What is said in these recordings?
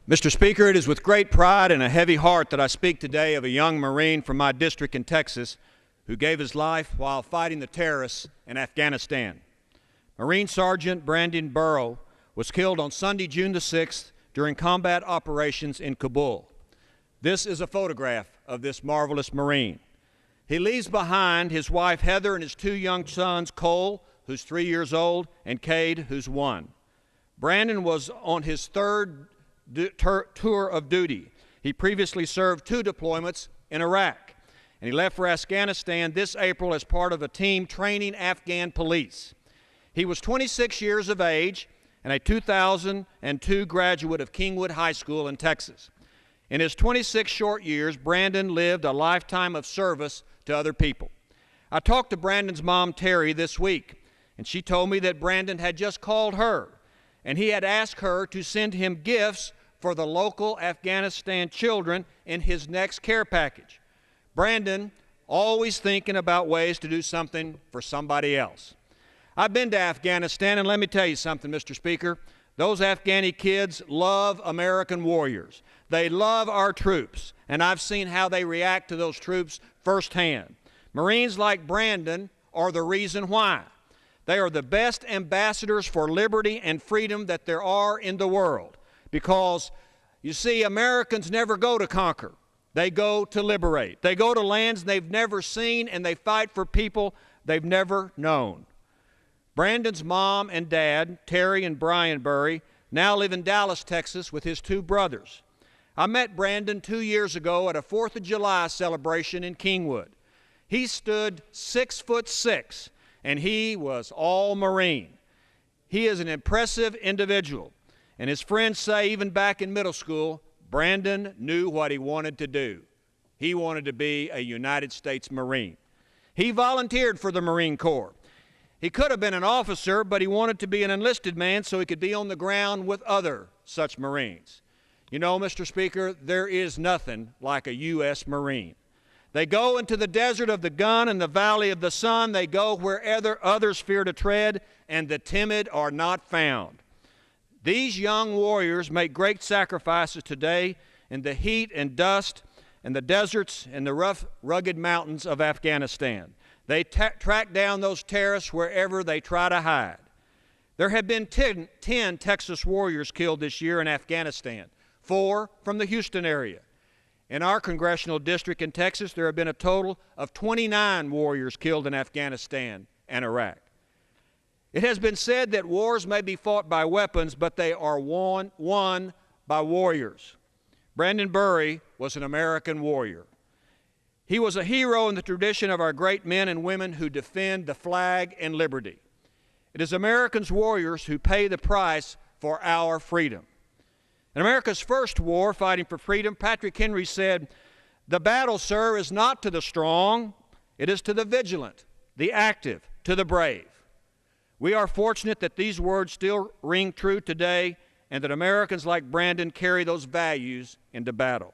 Mr. Speaker, it is with great pride and a heavy heart that I speak today of a young Marine from my district in Texas who gave his life while fighting the terrorists in Afghanistan. Marine Sergeant Brandon Burrow was killed on Sunday, June the 6th during combat operations in Kabul. This is a photograph of this marvelous Marine. He leaves behind his wife Heather and his two young sons, Cole, who's 3 years old, and Cade, who's 1. Brandon was on his third tour of duty. He previously served 2 deployments in Iraq, and he left for Afghanistan this April as part of a team training Afghan police. He was 26 years of age and a 2002 graduate of Kingwood High School in Texas. In his 26 short years, Brandon lived a lifetime of service to other people. I talked to Brandon's mom, Terry, this week, and she told me that Brandon had just called her, and he had asked her to send him gifts for the local Afghanistan children in his next care package. Brandon, always thinking about ways to do something for somebody else. I've been to Afghanistan, and let me tell you something, Mr. Speaker. Those Afghani kids love American warriors. They love our troops, and I've seen how they react to those troops firsthand. Marines like Brandon are the reason why. They are the best ambassadors for liberty and freedom that there are in the world. Because, you see, Americans never go to conquer. They go to liberate. They go to lands they've never seen, and they fight for people they've never known. Brandon's mom and dad, Terry and Brian Burry, now live in Dallas, Texas with his 2 brothers. I met Brandon 2 years ago at a 4th of July celebration in Kingwood. He stood 6'6", and he was all Marine. He is an impressive individual, and his friends say even back in middle school, Brandon knew what he wanted to do. He wanted to be a United States Marine. He volunteered for the Marine Corps. He could have been an officer, but he wanted to be an enlisted man so he could be on the ground with other such Marines. You know, Mr. Speaker, there is nothing like a U.S. Marine. They go into the desert of the gun and the valley of the sun. They go wherever others fear to tread, and the timid are not found. These young warriors make great sacrifices today in the heat and dust and the deserts and the rough, rugged mountains of Afghanistan. They track down those terrorists wherever they try to hide. There have been 10 Texas warriors killed this year in Afghanistan, 4 from the Houston area. In our congressional district in Texas, there have been a total of 29 warriors killed in Afghanistan and Iraq. It has been said that wars may be fought by weapons, but they are won by warriors. Brandon Burry was an American warrior. He was a hero in the tradition of our great men and women who defend the flag and liberty. It is Americans' warriors who pay the price for our freedom. In America's first war, fighting for freedom, Patrick Henry said, "The battle, sir, is not to the strong, it is to the vigilant, the active, to the brave." We are fortunate that these words still ring true today and that Americans like Brandon carry those values into battle.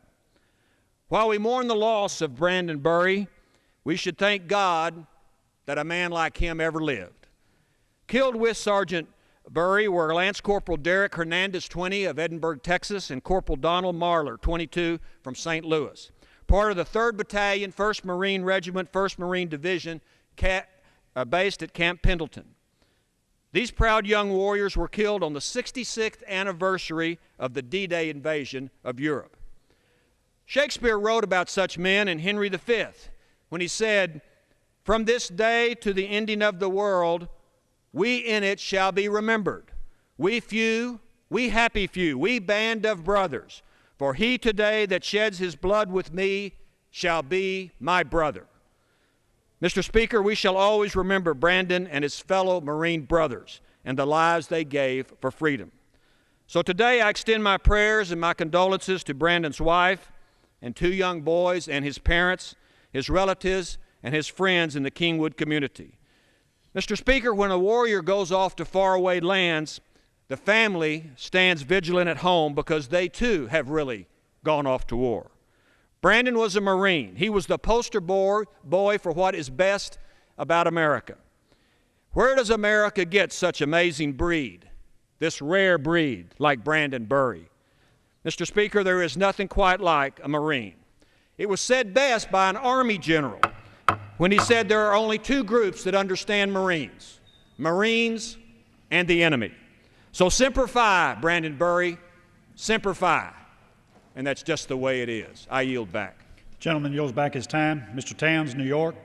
While we mourn the loss of Brandon Burry, we should thank God that a man like him ever lived. Killed with Sergeant Burry were Lance Corporal Derek Hernandez, 20, of Edinburgh, Texas, and Corporal Donald Marler, 22, from St. Louis, part of the 3rd Battalion, 1st Marine Regiment, 1st Marine Division, based at Camp Pendleton. These proud young warriors were killed on the 66th anniversary of the D-Day invasion of Europe. Shakespeare wrote about such men in Henry V when he said, "From this day to the ending of the world, we in it shall be remembered. We few, we happy few, we band of brothers. For he today that sheds his blood with me shall be my brother." Mr. Speaker, we shall always remember Brandon and his fellow Marine brothers and the lives they gave for freedom. So today I extend my prayers and my condolences to Brandon's wife and 2 young boys and his parents, his relatives, and his friends in the Kingwood community. Mr. Speaker, when a warrior goes off to faraway lands, the family stands vigilant at home because they too have really gone off to war. Brandon was a Marine. He was the poster boy for what is best about America. Where does America get such amazing breed, this rare breed like Brandon Burry? Mr. Speaker, there is nothing quite like a Marine. It was said best by an Army general when he said there are only two groups that understand Marines: Marines and the enemy. So Semper Fi, Brandon Burry, Semper Fi. And that's just the way it is. I yield back. Gentleman yields back his time. Mr. Towns, New York.